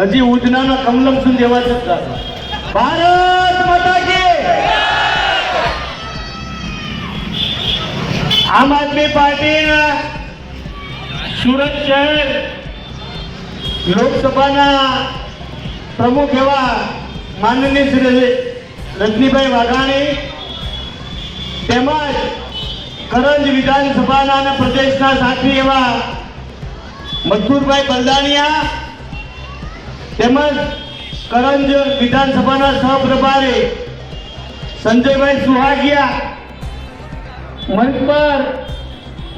હજી ઉધનાના કમલમ સુધી અવાજ જ જાતો. ભારત માતા કી. આમ આદમી પાર્ટીના સુરત શહેર લોકસભાના પ્રમુખ એવા માનનીય શ્રી રજનીભાઈ વાઘાણી તેમજ કરંજ વિધાનસભાના અને પ્રદેશના સાથી એવા મજબૂરભાઈ બલદાણિયા તેમજ કરંજ વિધાનસભાના સહપ્રભારી સંજયભાઈ સુહાગિયા, મંચ પર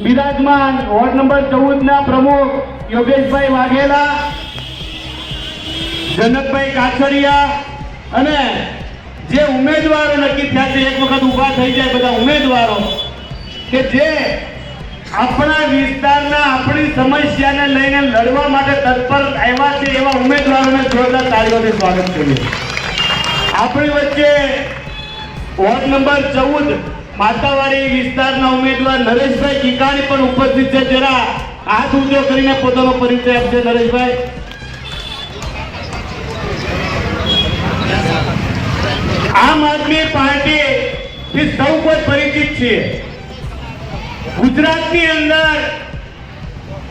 બિરાજમાન વોર્ડ નંબર 14 પ્રમુખ યોગેશભાઈ વાઘેલા, જનકભાઈ કાછડિયા અને જે ઉમેદવારો નક્કી થયા છે એક વખત ઊભા થઈ જાય બધા ઉમેદવારો કે જે આપણા વિસ્તારના આપણી સમસ્યાને લઈને લડવા માટે તત્પર આવ્યા છે એવા ઉમેદવારોને જોરદાર તાળીઓથી સ્વાગત કરીએ. આપણી વચ્ચે વોર્ડ નંબર 14 માતાવાડી વિસ્તારના ઉમેદવાર નરેશભાઈ કિકાણી પણ ઉપસ્થિત છે. જરા હાથ ઊંચો કરીને પોતાનો પરિચય આપશે નરેશભાઈ. આમ આદમી પાર્ટી થી સૌ કોઈ પરિચિત છે. ગુજરાતની અંદર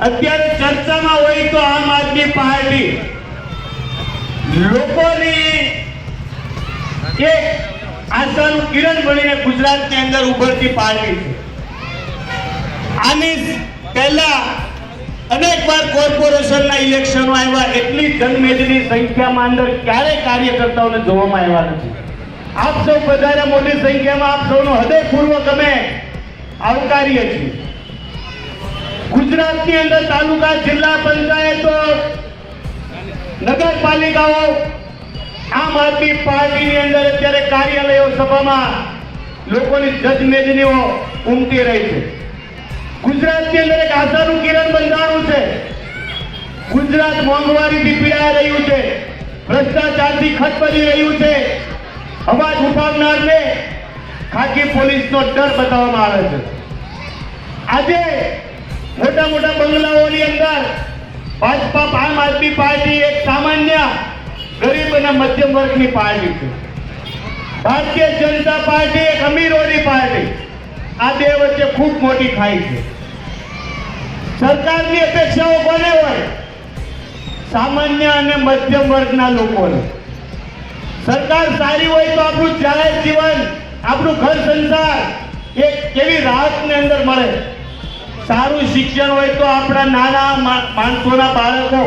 અત્યારે ચર્ચામાં હોય તો આમ આદમી પાર્ટી લોકોની એક આશાનું કિરણ બનીને ગુજરાતની અંદર ઉભરતી પાર્ટી છે. આની પહેલા અનેક વાર કોર્પોરેશનના ઇલેક્શનો આવ્યા, એટલી જનમેદની સંખ્યામાં અંદર ક્યારેય કાર્યકર્તાઓને જોવામાં આવ્યા નથી. આપ સૌ વધારે મોટી સંખ્યામાં આપ સૌનો હૃદયપૂર્વક અમે આવકારીએ છીએ. ગુજરાતની અંદર તાલુકા, જિલ્લા પંચાયતો, નગરપાલિકાઓ આમ આદમી પાર્ટીની અંદર અત્યારે કાર્યાલયો, સભામાં લોકોની જજમેદનીઓ ઉમટી રહી છે. ગુજરાતની અંદર એક આશાનું કિરણ બંધાણું છે. ગુજરાત મોંઘવારીથી પીડાઈ રહ્યું છે, ભ્રષ્ટાચારથી ખતબદી રહ્યું છે. અવાજ ઉઠાવનારને ખાકી પોલીસનો ડર બતાવવામાં આવે છે. આજે મોટા મોટા બંગલાઓની અંદર ભાજપા, આમ આદમી પાર્ટી એક સામાન્ય ગરીબ અને મધ્યમ વર્ગની પાર્ટી છે. ભારતીય જનતા પાર્ટી એક અમીરોની પાર્ટી. આ બે વચ્ચે ખૂબ મોટી ખાઈ છે. સરકારની અપેક્ષાઓ કોને હોય? સામાન્ય અને મધ્યમ વર્ગના લોકોને. સરકાર સારી હોય તો આપણું જાહેર જીવન, આપણું ઘર સંસાર એક કેવી રાહતની અંદર મળે. સારું શિક્ષણ હોય તો આપણા નાના માણસોના બાળકો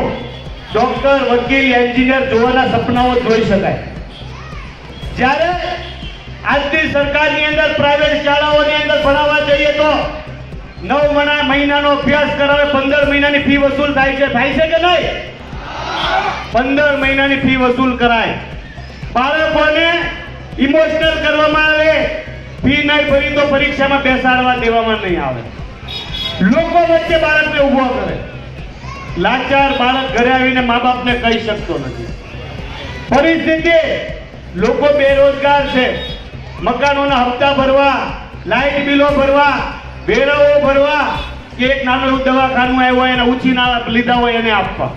ડોક્ટર, વકીલ, એન્જિનિયર જોવાના સપનાઓ જોઈ શકાય. જ્યારે આજની સરકારની અંદર પ્રાઇવેટ શાળાઓની અંદર ભણાવવા જઈએ તો 9 મહિનાનો અભ્યાસ કરાવે, 15 મહિનાની ફી વસૂલ થાય છે. થાય છે કે નહીં? 15 મહિનાની ફી વસૂલ કરાય. બાળકોને ઇમોશનલ કરવામાં આવે, ફી નહીં ભરી તો પરીક્ષામાં બેસાડવા દેવામાં નહીં આવે. લોકો વચ્ચે બાળકને ઉભો કરે. લાચાર બાળક ઘરે આવીને મા બાપને કહી શકતો નથી. પરિસ્થિતિ, લોકો બેરોજગાર છે. મકાનોના હપ્તા ભરવા, લાઇટ બિલો ભરવા, વેરાઓ ભરવા કે એક નાનું એવું દવાખાનું આવ્યું હોય એને ઉછીના લીધા હોય એને આપવા.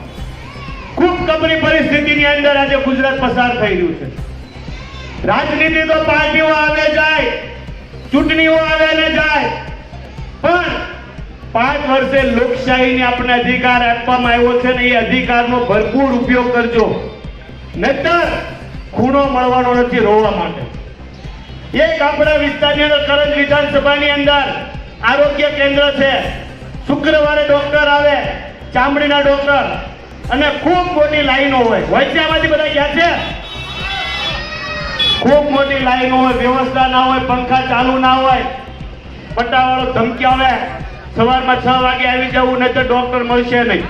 ખૂબ કપરી પરિસ્થિતિની અંદર આજે ગુજરાત પસાર થઈ રહ્યું છે. રાજનીતિ તો પાર્ટીઓ આવે જાય, ચૂંટણીઓ આવે ને જાય, પણ 5 વર્ષે લોકશાહીને આપણે અધિકાર આપવામાં આવ્યો છે ને એ અધિકારનો ભરપૂર ઉપયોગ કરજો, નહીતર ખૂણો મળવાનો નથી રોવા માટે. એક આપણા વિસ્તારની અંદર કરંજ વિધાનસભાની અંદર આરોગ્ય કેન્દ્ર છે. શુક્રવારે ડોક્ટર આવે, ચામડીના ડોક્ટર, અને ખૂબ મોટી લાઈનો હોય છે. આમાંથી બધા ક્યાં છે? ખૂબ મોટી લાઈનો હોય, વ્યવસ્થા ના હોય, પંખા ચાલુ ના હોય, પટ્ટાવાળો ધમકી આવે સવારમાં 6 વાગે આવી જવું નહીં તો ડોક્ટર મળશે નહીં.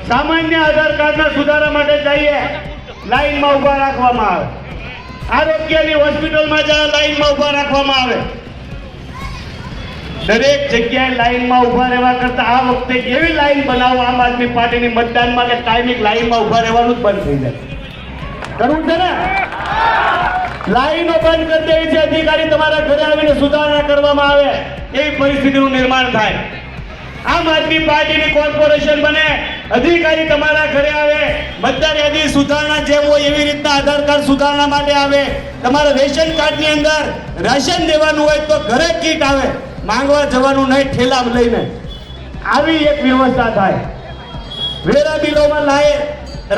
સામાન્ય આધાર કાર્ડના સુધારા માટે જઈએ, લાઈનમાં ઉભા રાખવામાં આવે. આરોગ્યની હોસ્પિટલમાં જાય, લાઈનમાં ઉભા રાખવામાં આવે. દરેક જગ્યાએ લાઈનમાં ઉભા રહેવા કરતા આ વખતે એવી લાઈન બનાવો આમ આદમી પાર્ટીની મતદાનમાં કે કાયમિક લાઈનમાં ઉભા રહેવાનું જ બંધ થઈ જાય. કરવું છે ને? લાઈનો બંધ કરી દેવી છે. અધિકારી તમારા ઘરે આવીને સુધારણા કરવામાં આવે એવી પરિસ્થિતિનું નિર્માણ થાય. આમ આદમી પાર્ટીની કોર્પોરેશન બને, અધિકારી તમારા ઘરે આવે, મતદાર યાદી સુધારણા જેમ હોય એવી રીતના આધાર કાર્ડ સુધારણા માટે આવે, તમારા રેશન કાર્ડની અંદર રાશન દેવાનું હોય તો ઘરે કીટ આવે, માંગવા જવાનું નહીં ઠેલા લઈને. આવી એક વ્યવસ્થા થાય. વેરા બિલોમાં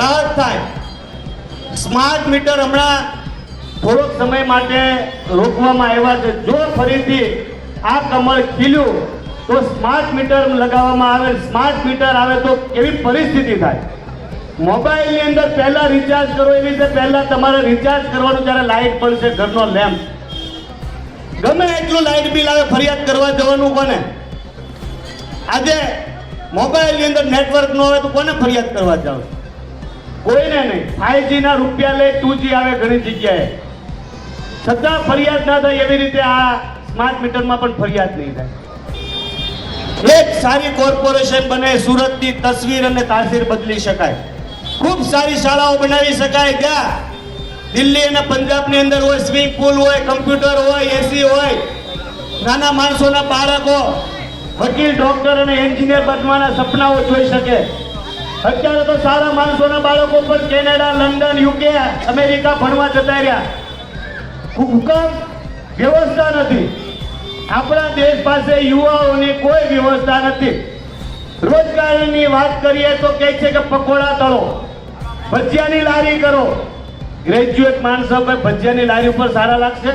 રાહત થાય. સ્માર્ટ મીટર હમણાં થોડોક સમય માટે રોકવામાં આવ્યા છે. જો ફરીથી આ કમળ ખીલ્યું તો સ્માર્ટ મીટર લગાવવામાં આવે. સ્માર્ટ મીટર આવે તો કેવી પરિસ્થિતિ થાય. મોબાઈલની અંદર પહેલા રિચાર્જ કરો એવી રીતે પહેલા તમારે રિચાર્જ કરવાનું, જ્યારે લાઇટ પડશે ઘરનો લેમ્પ, ગમે એટલું લાઇટ બિલ આવે ફરિયાદ કરવા જવાનું કોને? આજે મોબાઈલની અંદર નેટવર્ક ન આવે તો કોને ફરિયાદ કરવા જાવ? કોઈને નહીં. 5G ના રૂપિયા લે, 2G આવે ઘણી જગ્યાએ, છતાં ફરિયાદ ના થાય. એવી રીતે આ સ્માર્ટ મીટરમાં પણ ફરિયાદ નહીં થાય. એક સારી કોર્પોરેશન બને, સુરતની તસવીર અને તાસીર બદલી શકાય. ખૂબ સારી શાળાઓ બનાવી શકાય. ત્યાં દિલ્હી અને પંજાબની અંદર હોય, સ્વિમિંગ પુલ હોય, કમ્પ્યુટર હોય, એસી હોય, નાના માણસોના બાળકો વકીલ, ડોક્ટર અને એન્જિનિયર બનવાના સપનાઓ જોઈ શકે. અત્યારે તો સારા માણસોના બાળકો પણ કેનેડા, લંડન, યુકે, અમેરિકા ભણવા જતા રહ્યા. હુકમ વ્યવસ્થા નથી. આપણા દેશ પાસે યુવાઓની કોઈ વ્યવસ્થા નથી. રોજગારીની વાત કરીએ તો કહે છે કે પકોડા તળો, ભજીયાની લારી કરો. ગ્રેજ્યુએટ માણસો કોઈ ભજીયાની લારી ઉપર સારા લાગશે?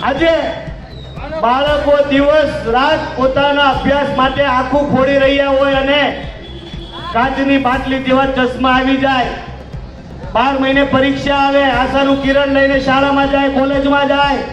આજે બાળકો દિવસ રાત પોતાના અભ્યાસ માટે આખું ફોડી રહ્યા હોય અને કાચની બાટલી જેવા ચશ્મા આવી જાય. 12 મહિને પરીક્ષા આવે, આશાનું કિરણ લઈને શાળામાં જાય, કોલેજમાં જાય,